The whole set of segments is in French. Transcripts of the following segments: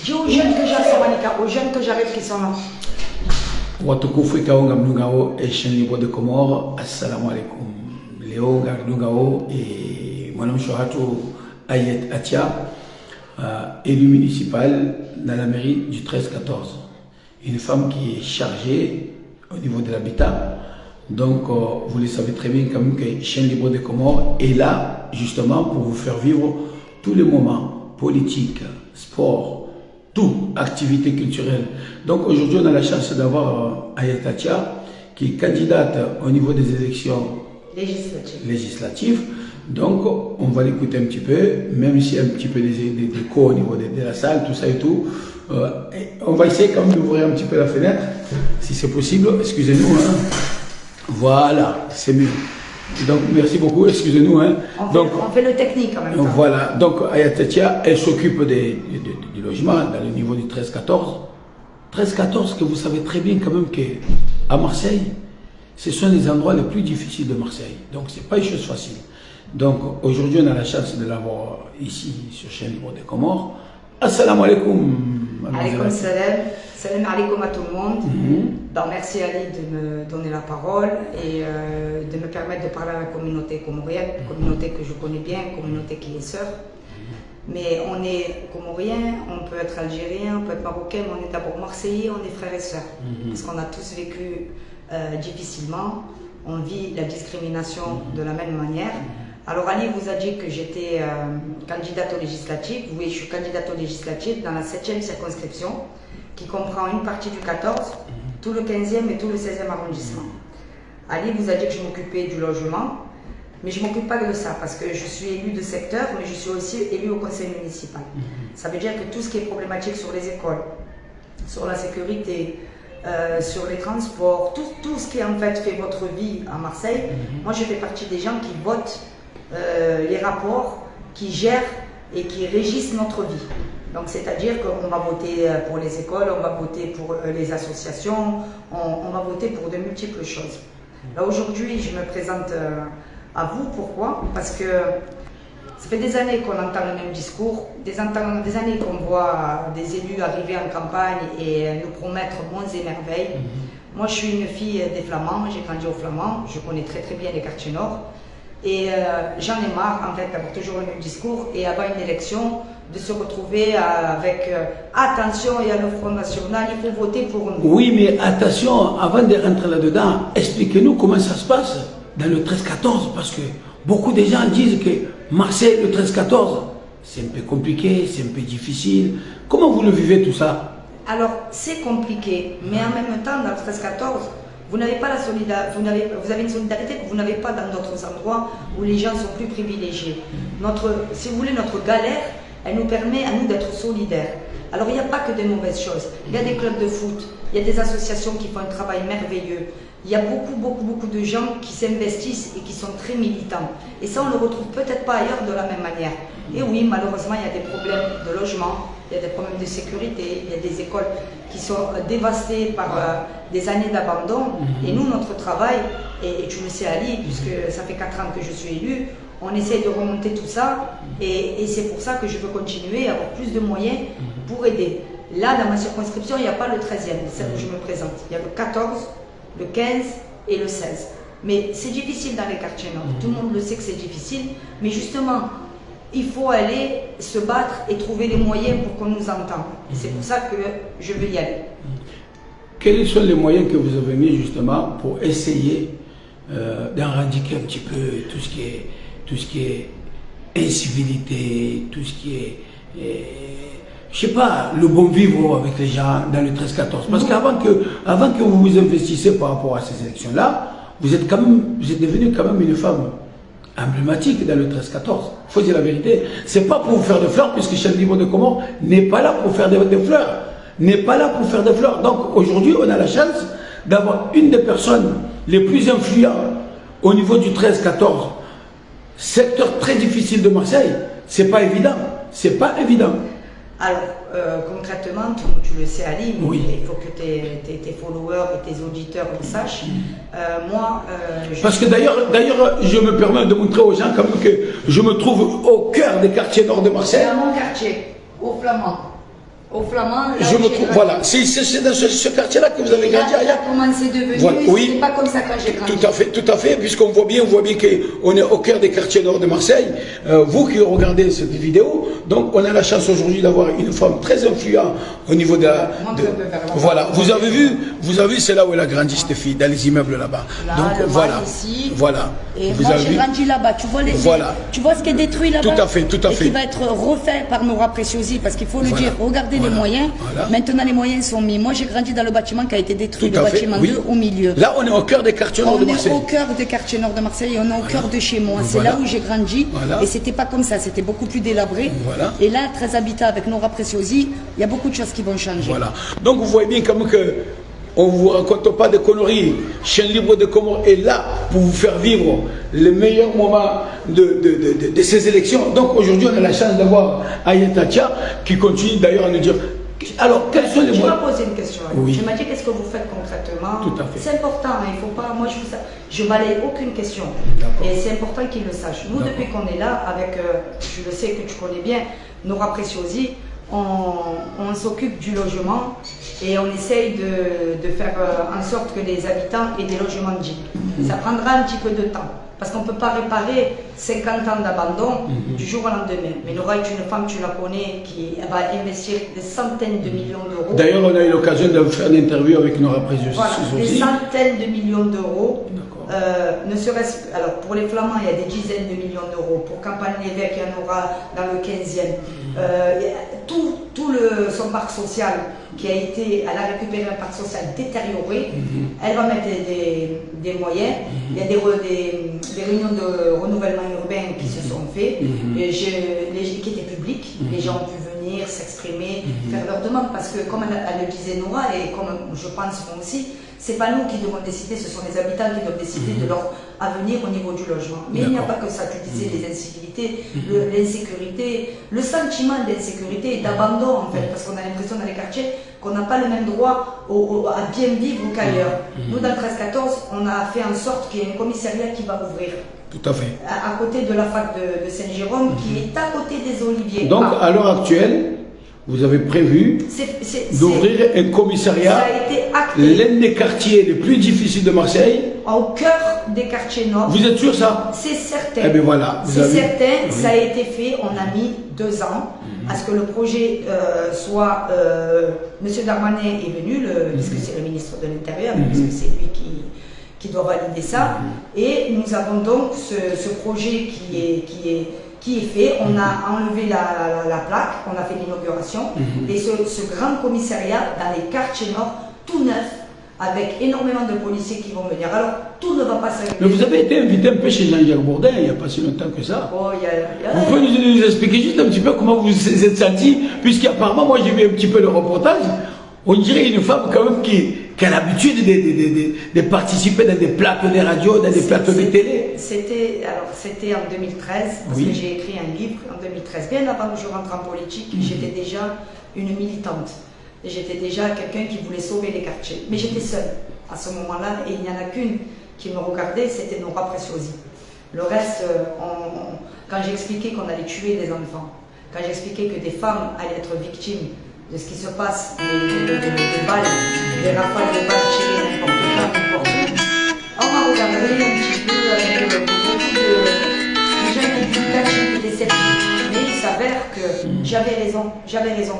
Dis aux jeunes que j'arrive, aux jeunes que j'arrive qui sont là. Watukufu ikaonga mnungao et chaîne libre de Comores. Assalamu alaikum. Léo Gardungao et mon Shohatu Ayet Atia, élu municipal dans la mairie du 13-14. Une femme qui est chargée au niveau de l'habitat. Donc, vous le savez très bien quand même que chaîne libre de Comores est là justement pour vous faire vivre tous les moments politiques, sport, tout, activités culturelles. Donc aujourd'hui, on a la chance d'avoir Ayet Atia qui est candidate au niveau des élections législatives. Donc, on va l'écouter un petit peu, même s'il y a un petit peu d'écho au niveau de la salle, tout ça et tout. On va essayer quand même d'ouvrir un petit peu la fenêtre, si c'est possible. Excusez-nous. Hein. Voilà, c'est mieux. Donc, merci beaucoup, excusez-nous. Hein. On fait le technique en même temps. Voilà, donc Ayet Atia, elle s'occupe du logement dans le niveau du 13-14. 13-14, que vous savez très bien quand même qu'à Marseille, ce sont les endroits les plus difficiles de Marseille. Donc, ce n'est pas une chose facile. Donc, aujourd'hui, on a la chance de l'avoir ici, sur chaîne libre des Comores. Assalamu alaikum. Alaikum salam. Salam alaikum à tout le monde. Donc, merci Ali de me donner la parole et de me permettre de parler à la communauté comorienne, communauté que je connais bien, communauté qui est sœur. Mais on est comorien, on peut être algérien, on peut être marocain, mais on est d'abord marseillais, on est frères et sœurs. Parce qu'on a tous vécu difficilement, on vit la discrimination de la même manière. Alors Ali vous a dit que j'étais candidate aux législatives. Oui, je suis candidate aux législatives dans la 7e circonscription qui comprend une partie du 14, tout le 15e et tout le 16e arrondissement. Ali vous a dit que je m'occupais du logement, mais je ne m'occupe pas de ça parce que je suis élue de secteur, mais je suis aussi élue au conseil municipal. Ça veut dire que tout ce qui est problématique sur les écoles, sur la sécurité, sur les transports, tout ce qui en fait votre vie à Marseille, moi je fais partie des gens qui votent les rapports, qui gèrent et qui régissent notre vie. Donc c'est-à-dire qu'on va voter pour les écoles, on va voter pour les associations, on va voter pour de multiples choses. Là aujourd'hui je me présente à vous, pourquoi? Parce que ça fait des années qu'on entend le même discours, des années qu'on voit des élus arriver en campagne et nous promettre monts et merveilles. Moi je suis une fille des Flamands, j'ai grandi aux Flamands, je connais très très bien les quartiers nord. Et j'en ai marre en fait d'avoir toujours le même discours et avant une élection de se retrouver avec attention, il y a le Front National, il faut voter pour nous. Oui, mais attention, avant de rentrer là-dedans, expliquez-nous comment ça se passe dans le 13-14, parce que beaucoup de gens disent que Marseille, le 13-14, c'est un peu compliqué, c'est un peu difficile. Comment vous le vivez tout ça? Alors, c'est compliqué, mais en même temps, dans le 13-14, vous n'avez pas la solidarité, vous avez une solidarité que vous n'avez pas dans d'autres endroits où les gens sont plus privilégiés. Si vous voulez, notre galère, elle nous permet à nous d'être solidaires. Alors il n'y a pas que des mauvaises choses. Il y a des clubs de foot, il y a des associations qui font un travail merveilleux. Il y a beaucoup de gens qui s'investissent et qui sont très militants. Et ça, on ne le retrouve peut-être pas ailleurs de la même manière. Et oui, malheureusement, il y a des problèmes de logement, il y a des problèmes de sécurité, il y a des écoles qui sont dévastées par des années d'abandon. Et nous, notre travail, et tu le sais Ali, puisque ça fait 4 ans que je suis élue, on essaie de remonter tout ça. Et c'est pour ça que je veux continuer à avoir plus de moyens pour aider. Là, dans ma circonscription, il n'y a pas le 13e, celle où je me présente. Il y a le 14, le 15 et le 16. Mais c'est difficile dans les quartiers nord. Tout le monde le sait que c'est difficile. Mais justement, il faut aller se battre et trouver les moyens pour qu'on nous entende. Et c'est pour ça que je veux y aller. Quels sont les moyens que vous avez mis justement pour essayer d'éradiquer un petit peu tout ce qui est incivilité, tout ce qui est... je sais pas, le bon vivre avec les gens dans le 13-14. Parce qu'avant que vous vous investissez par rapport à ces élections-là, vous êtes devenu quand même une femme emblématique dans le 13-14. Il faut dire la vérité. C'est pas pour vous faire des fleurs, puisque chaîne libre de Comores n'est pas là pour faire des fleurs. N'est pas là pour faire des fleurs. Donc aujourd'hui, on a la chance d'avoir une des personnes les plus influentes au niveau du 13-14. Secteur très difficile de Marseille. C'est pas évident. C'est pas évident. Alors, concrètement, tu le sais Ali, mais oui. Il faut que tes followers et tes auditeurs le sachent. Parce que d'ailleurs, je me permets de montrer aux gens comme que je me trouve au cœur des quartiers nord de Marseille. C'est à mon quartier, au Flamand. Au Flamand, voilà, c'est dans ce quartier-là que vous avez grandi. Là, comment c'est devenu, voilà, oui, c'est pas comme ça quand j'ai grandi. Tout à fait, puisqu'on voit bien qu'on est au cœur des quartiers nord de Marseille. Vous qui regardez cette vidéo, donc on a la chance aujourd'hui d'avoir une femme très influente au niveau de voilà, vous avez vu, c'est là où elle a grandi cette fille, dans les immeubles là-bas. Donc voilà, ici, voilà. Et moi j'ai grandi là-bas, tu vois tu vois ce qui est détruit là-bas. Tout à fait. Et qui va être refait par Nora Preciosi, parce qu'il faut le dire, regardez les moyens. Maintenant les moyens sont mis. Moi j'ai grandi dans le bâtiment qui a été détruit, le bâtiment 2 au milieu. Là on est au cœur des quartiers nord de Marseille. On est au cœur des quartiers nord de Marseille et on est au cœur de chez moi. C'est là où j'ai grandi et c'était pas comme ça, c'était beaucoup plus délabré. Et là, 13 habitants avec Nora Preciosi, il y a beaucoup de choses qui vont changer. Voilà. Donc vous voyez bien comme que on ne vous raconte pas de conneries. Chaîne Libre de Comores est là pour vous faire vivre les meilleurs moments de ces élections. Donc aujourd'hui, on a la chance d'avoir Ayet Atia qui continue d'ailleurs à nous dire. Alors, quels sont les moyens? Tu m'as posé une question. Oui. Je m'as dit qu'est-ce que vous faites concrètement. Tout à fait. C'est important, hein, il faut pas. Moi, je balaye aucune question. Et c'est important qu'ils le sachent. Nous, depuis qu'on est là, avec, je le sais que tu connais bien, Nora Preciosi, on s'occupe du logement et on essaye de faire en sorte que les habitants aient des logements dignes. Ça prendra un petit peu de temps parce qu'on ne peut pas réparer 50 ans d'abandon du jour au lendemain. Mais Nora est une femme, tu la connais, qui va investir des centaines de millions d'euros. D'ailleurs, on a eu l'occasion de faire une interview avec Nora Preciosi. Voilà, des centaines de millions d'euros. Ne serait-ce, alors pour les Flamands, il y a des dizaines de millions d'euros. Pour Campagne-l'Évêque, il y en aura dans le 15e. Tout son parc social qui a été, elle a récupéré un parc social détérioré. Elle va mettre des moyens. Il y a des réunions de renouvellement urbain qui se sont faites, qui étaient publiques. Les gens ont pu venir s'exprimer, faire leurs demandes, parce que comme elle le disait Nora, et comme je pense moi aussi, c'est pas nous qui devons décider, ce sont les habitants qui doivent décider de leur avenir au niveau du logement. Mais il n'y a pas que ça, tu disais, les incivilités, l'insécurité, le sentiment d'insécurité et d'abandon en fait, parce qu'on a l'impression dans les quartiers qu'on n'a pas le même droit à bien vivre qu'ailleurs. Nous, dans le 13-14, on a fait en sorte qu'il y ait un commissariat qui va ouvrir. Tout à fait. À côté de la fac de Saint-Jérôme, qui est à côté des Oliviers. Donc, à l'heure actuelle, vous avez prévu d'ouvrir un commissariat, l'un des quartiers les plus difficiles de Marseille. Au cœur des quartiers nord. Vous êtes sûr ça? C'est certain. Eh bien voilà. C'est certain, ça a été fait, on a mis 2 ans à ce que le projet soit... Monsieur Darmanin est venu, puisque c'est le ministre de l'Intérieur, puisque c'est lui qui doit valider ça. Et nous avons donc ce projet qui est fait. On a enlevé la plaque, on a fait l'inauguration. Et ce grand commissariat dans les quartiers nord, tout neuf, avec énormément de policiers qui vont venir. Alors, tout ne va pas s'arrêter. Mais vous avez été invité un peu chez Jean-Jacques Bourdin il n'y a pas si longtemps que ça. Oh, vous pouvez nous expliquer juste un petit peu comment vous vous êtes senti, puisqu'apparemment, moi j'ai vu un petit peu le reportage, on dirait une femme quand même qui a l'habitude de participer dans des plateaux de radio, dans des plateaux de télé. C'était en 2013, parce que j'ai écrit un livre en 2013. Bien avant que je rentre en politique, j'étais déjà une militante. J'étais déjà quelqu'un qui voulait sauver les quartiers. Mais j'étais seule à ce moment-là, et il n'y en a qu'une qui me regardait, c'était Nora Preciosi. Le reste, quand j'expliquais qu'on allait tuer des enfants, quand j'expliquais que des femmes allaient être victimes de ce qui se passe, des balles, des rafales de balles tirées n'importe quand, n'importe où, on m'a regardé un petit peu avec beaucoup de gens qui étaient cachés, qui étaient sceptiques. Mais il s'avère que j'avais raison.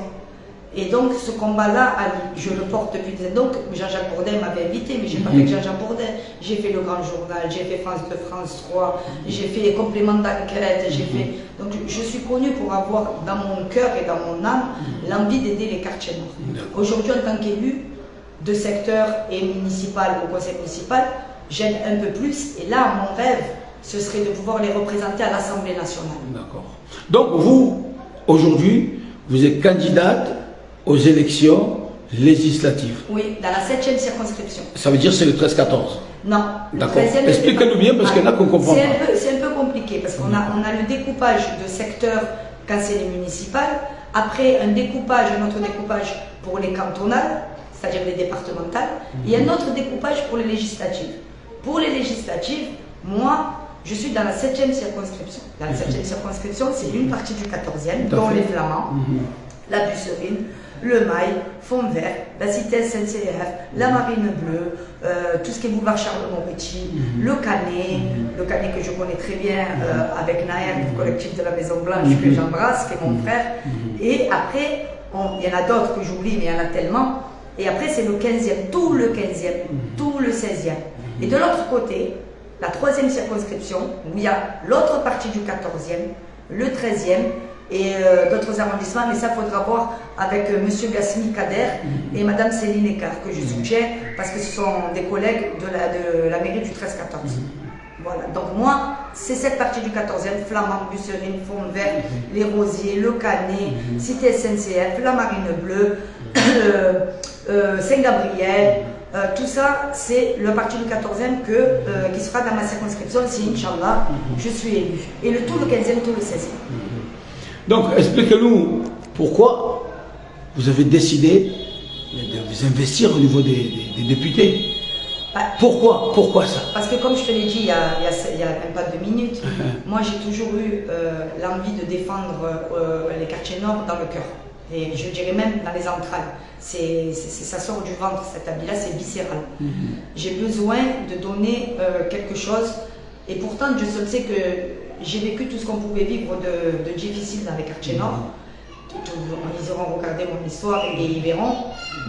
Et donc ce combat-là, je le porte depuis des années. Donc Jean-Jacques Bourdin m'avait invité, mais je n'ai pas fait que Jean-Jacques Bourdin. J'ai fait le Grand Journal, j'ai fait France 2, France 3, j'ai fait les compléments d'enquête, j'ai fait... Donc je suis connue pour avoir dans mon cœur et dans mon âme l'envie d'aider les quartiers nord. Aujourd'hui, en tant qu'élu de secteur et municipal au conseil municipal, j'aide un peu plus. Et là, mon rêve, ce serait de pouvoir les représenter à l'Assemblée nationale. D'accord. Donc vous, aujourd'hui, vous êtes candidate aux élections législatives. Oui, dans la 7e circonscription. Ça veut dire c'est le 13-14? Non. D'accord. Expliquez-nous bien parce que là qu'on comprend pas. C'est un peu compliqué parce qu'on a le découpage de secteurs quand c'est les municipales. Après, un autre découpage pour les cantonales, c'est-à-dire les départementales. Et un autre découpage pour les législatives. Pour les législatives, moi, je suis dans la 7e circonscription. Dans la 7e circonscription, c'est une partie du 14e, dont les Flamands. la Busserine, le Mail, Fond Vert, la Cité SNCF, la Marine Bleue, tout ce qui est boulevard Charles-de-Montpetit, le Canet que je connais très bien avec Naël, du collectif de la Maison Blanche que j'embrasse, qui est mon frère. Et après, il y en a d'autres que j'oublie, mais il y en a tellement. Et après, c'est le 15e, tout le 15e, tout le 16e. Et de l'autre côté, la 3e circonscription, où il y a l'autre partie du 14e, le 13e, et d'autres arrondissements, mais ça faudra voir avec M. Gassimi Kader et Mme Céline Écart, que je soutiens, parce que ce sont des collègues de la mairie du 13-14. Voilà, donc moi, c'est cette partie du 14e, Flamand, Busserine, Fond Vert, les Rosiers, le Canet, Cité SNCF, la Marine Bleue, Saint-Gabriel, tout ça, c'est le parti du 14e qui sera dans ma circonscription si, Inch'Allah, je suis élu. Et tout le 15e, tout le 16e. Donc, expliquez-nous pourquoi vous avez décidé de vous investir au niveau des députés. Pourquoi ça? Parce que comme je te l'ai dit il y a même pas 2 minutes, moi j'ai toujours eu l'envie de défendre les quartiers nord dans le cœur. Et je dirais même dans les entrailles. Ça sort du ventre, cet habit-là, c'est viscéral. J'ai besoin de donner quelque chose. Et pourtant, Dieu seul sait que j'ai vécu tout ce qu'on pouvait vivre de difficile dans les quartiers nord. Ils auront regardé mon histoire et ils verront.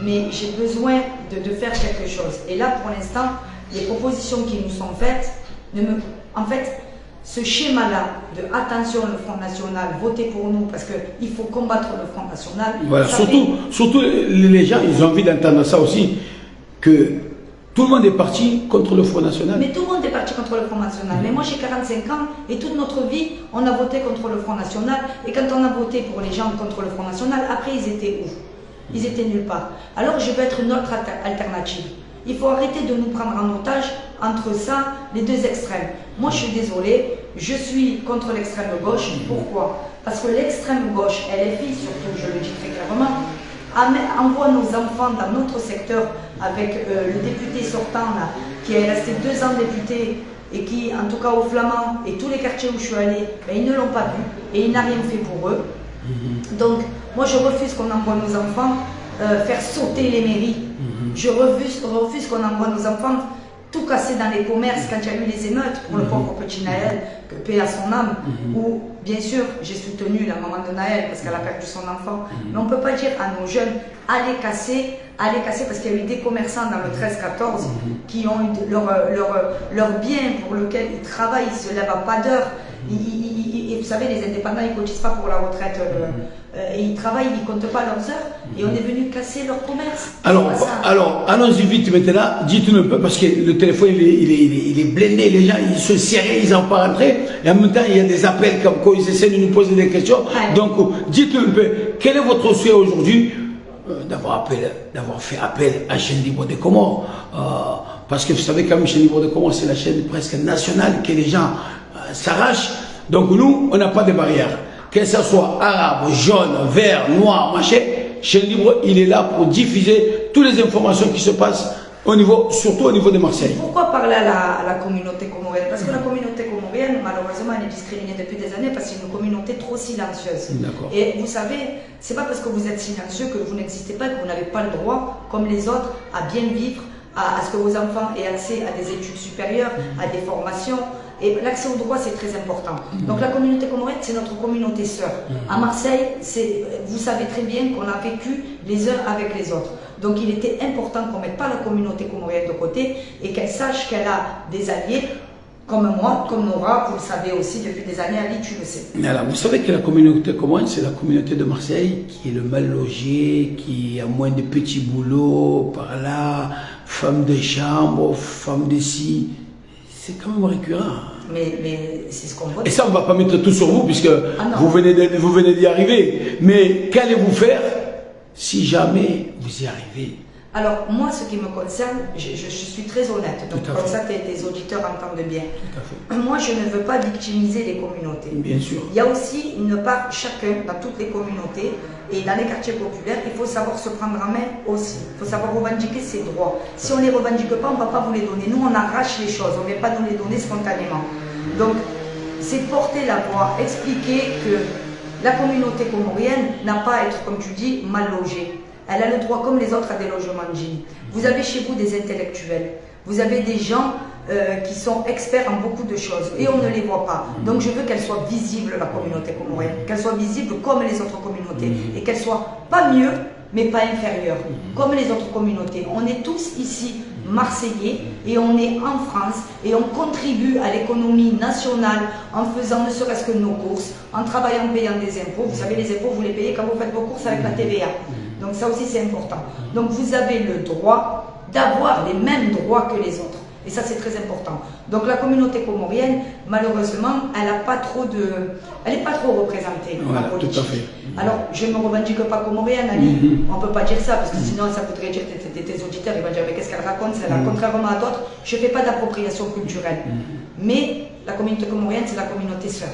Mais j'ai besoin de faire quelque chose. Et là, pour l'instant, les propositions qui nous sont faites, en fait, ce schéma-là de attention, le Front National, votez pour nous parce qu'il faut combattre le Front National. Voilà, surtout les gens, ils ont envie d'entendre ça aussi, que tout le monde est parti contre le Front National. Mais tout le monde est parti contre le Front National. Mais moi j'ai 45 ans et toute notre vie, on a voté contre le Front National. Et quand on a voté pour les gens contre le Front National, après ils étaient où? Ils étaient nulle part. Alors je veux être une autre alternative. Il faut arrêter de nous prendre en otage entre ça, les deux extrêmes. Moi je suis désolée, je suis contre l'extrême gauche. Pourquoi? Parce que l'extrême gauche, LFI surtout, je le dis très clairement, envoie nos enfants dans notre secteur avec le député sortant là, qui est resté 2 ans député et qui, en tout cas au Flamand et tous les quartiers où je suis allée, ben, ils ne l'ont pas vu et il n'a rien fait pour eux. Donc moi je refuse qu'on envoie nos enfants faire sauter les mairies. Je refuse qu'on envoie nos enfants tout casser dans les commerces quand il y a eu les émeutes pour le pauvre petit Naël, que paix à son âme, où bien sûr j'ai soutenu la maman de Naël parce qu'elle a perdu son enfant, mais on ne peut pas dire à nos jeunes allez casser parce qu'il y a eu des commerçants dans le 13-14 qui ont eu leur bien pour lequel ils travaillent, ils ne se lèvent à pas d'heure. Vous savez, les indépendants, ils ne cotisent pas pour la retraite. Et ils travaillent, ils ne comptent pas leurs heures. Et on est venu casser leur commerce. Alors allons-y vite maintenant. Dites-nous un peu, parce que le téléphone, il est blindé. Les gens, ils se serrent, ils n'en pas rentrer. Et en même temps, il y a des appels comme quoi ils essaient de nous poser des questions. Donc, dites-nous un peu, quel est votre souhait aujourd'hui d'avoir fait appel à Chaîne Libre des Comores? Parce que vous savez, comme Chaîne Libre des Comores, c'est la chaîne presque nationale que les gens s'arrachent. Donc nous, on n'a pas de barrière. Que ce soit arabe, jaune, vert, noir, machin, Chaîne Libre, il est là pour diffuser toutes les informations qui se passent surtout au niveau de Marseille. Pourquoi parler à la communauté comorienne? Parce que la communauté comorienne, malheureusement, elle est discriminée depuis des années parce que c'est une communauté trop silencieuse. Et vous savez, c'est pas parce que vous êtes silencieux que vous n'existez pas, que vous n'avez pas le droit, comme les autres, à bien vivre, à ce que vos enfants aient accès à des études supérieures, à des formations. Et l'accès au droit, c'est très important. Donc la communauté comorienne, c'est notre communauté sœur. À Marseille, vous savez très bien qu'on a vécu les uns avec les autres. Donc il était important qu'on ne mette pas la communauté comorienne de côté et qu'elle sache qu'elle a des alliés comme moi, comme Nora, vous le savez aussi depuis des années, Ali, tu le sais. Alors, vous savez que la communauté comorienne, c'est la communauté de Marseille qui est le mal logé, qui a moins de petits boulots par là, femme de chambre, femme de scie. C'est quand même récurrent. Mais c'est ce qu'on voit. Et ça, on ne va pas mettre tout sur vous, puisque vous venez d'y arriver. Mais qu'allez-vous faire si jamais vous y arrivez? Alors, moi, ce qui me concerne, je suis très honnête. Donc, comme ça, tes auditeurs entendent bien. Moi, je ne veux pas victimiser les communautés. Bien sûr. Il y a aussi une part, chacun, dans toutes les communautés, et dans les quartiers populaires, il faut savoir se prendre en main aussi. Il faut savoir revendiquer ses droits. Si on ne les revendique pas, on ne va pas vous les donner. Nous, on arrache les choses. On ne vient pas nous les donner spontanément. Donc, c'est porter la voix, expliquer que La communauté comorienne n'a pas à être, comme tu dis, mal logée. Elle a le droit, comme les autres, à des logements dignes. Vous avez chez vous des intellectuels, vous avez des gens qui sont experts en beaucoup de choses et on ne les voit pas. Donc je veux qu'elle soit visible, la communauté comorienne, qu'elle soit visible comme les autres communautés et qu'elle soit pas mieux, mais pas inférieure, comme les autres communautés. On est tous ici Marseillais et on est en France et on contribue à l'économie nationale en faisant ne serait-ce que nos courses, en travaillant, en payant des impôts. Vous savez, les impôts, vous les payez quand vous faites vos courses avec la TVA. Donc ça aussi c'est important. Donc vous avez le droit d'avoir les mêmes droits que les autres. Et ça, c'est très important. Donc la communauté comorienne, malheureusement, elle n'est pas trop représentée. Voilà, tout à fait. Alors, je ne me revendique pas comorienne, Ali. On ne peut pas dire ça, parce que sinon, ça voudrait dire que tes auditeurs, ils vont dire, mais qu'est-ce qu'elle raconte? Contrairement à d'autres, je ne fais pas d'appropriation culturelle. Mais la communauté comorienne, c'est la communauté sœur.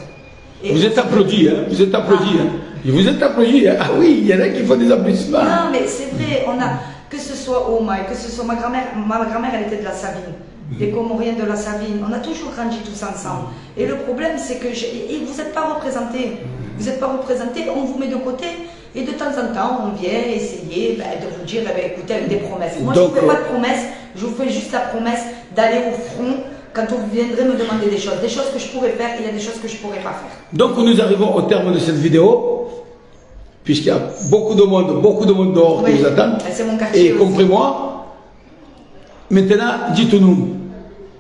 Et vous êtes applaudis, hein? Vous êtes applaudis, hein? Vous êtent applaudis, hein? Ah oui, il y en a qui font des applaudissements. Non, mais c'est vrai, on a, que ce soit Omaï, que ce soit ma grand-mère, elle était de la Savine. Les Comoriens de la Savine, on a toujours grandi tous ensemble. Et le problème, c'est que vous n'êtes pas représentés. Vous n'êtes pas représentés, on vous met de côté. Et de temps en temps, on vient essayer de vous dire, écoutez, avec des promesses. Moi, je ne vous fais pas de promesses, je vous fais juste la promesse d'aller au front quand vous viendrez me demander des choses que je pourrais faire, il y a des choses que je ne pourrais pas faire. Donc, nous arrivons au terme de cette vidéo, puisqu'il y a beaucoup de monde dehors qui nous attend. C'est mon quartier. Et compris-moi, maintenant, dites-nous,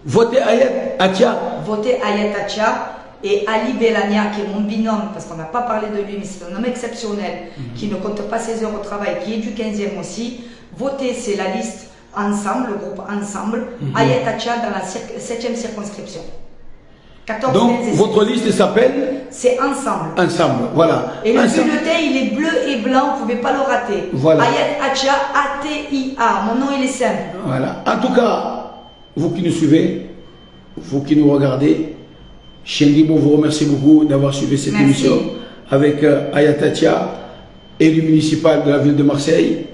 votez Ayat Atia. Votez Ayat Atia et Ali Belania, qui est mon binôme, parce qu'on n'a pas parlé de lui, mais c'est un homme exceptionnel, qui ne compte pas ses heures au travail, qui est du 15e aussi. Votez, c'est la liste Ensemble, le groupe Ensemble, Ayat Atia dans la 7e circonscription. 14 Donc, votre liste s'appelle? C'est Ensemble. Ensemble, voilà. Et le bulletin, il est bleu et blanc, vous ne pouvez pas le rater. Voilà. Ayat Atia, A-T-I-A. Mon nom, il est simple. Voilà. En tout cas, vous qui nous suivez, vous qui nous regardez, Chendibo vous remercie beaucoup d'avoir suivi cette émission avec Ayat Atia, élu municipal de la ville de Marseille,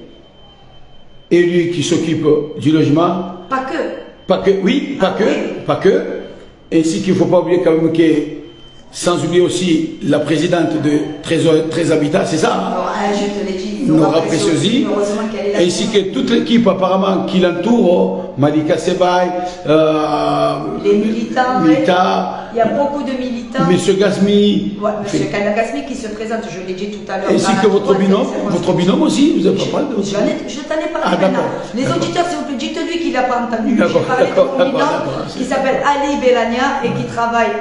élu qui s'occupe du logement. Pas que. Pas que, oui, pas que, pas que. Ainsi qu'il ne faut pas oublier quand même que, sans oublier aussi la présidente de 13 Habitat, c'est ça? Non, je te l'ai dit. Nora Preciosi, ainsi que toute l'équipe apparemment qui l'entoure, Malika Sebaï, les militants. Il y a beaucoup de militants. Monsieur Gasmi. Ouais, Monsieur Gasmi qui se présente, je l'ai dit tout à l'heure. Ainsi que votre binôme aussi, vous n'avez pas parlé de Je t'en ai parlé maintenant. Les auditeurs, s'il vous plaît, dites-lui qu'il n'a pas entendu. J'ai parlé de mon binôme qui s'appelle Ali Belania et qui travaille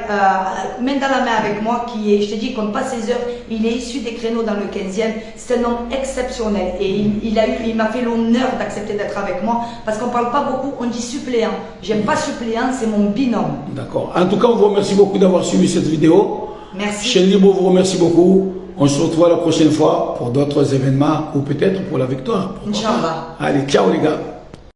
main dans la main avec moi, qui est, je te dis, compte pas ses heures, il est issu des créneaux dans le 15e. C'est un homme exceptionnel et il m'a fait l'honneur d'accepter d'être avec moi parce qu'on ne parle pas beaucoup, on dit suppléant. J'aime pas suppléant, c'est mon binôme. D'accord. En tout cas, on vous remercie beaucoup d'avoir suivi cette vidéo. Merci. Chendibo vous remercie beaucoup. On se retrouve la prochaine fois pour d'autres événements ou peut-être pour la victoire. Inch'Allah. Allez, ciao les gars.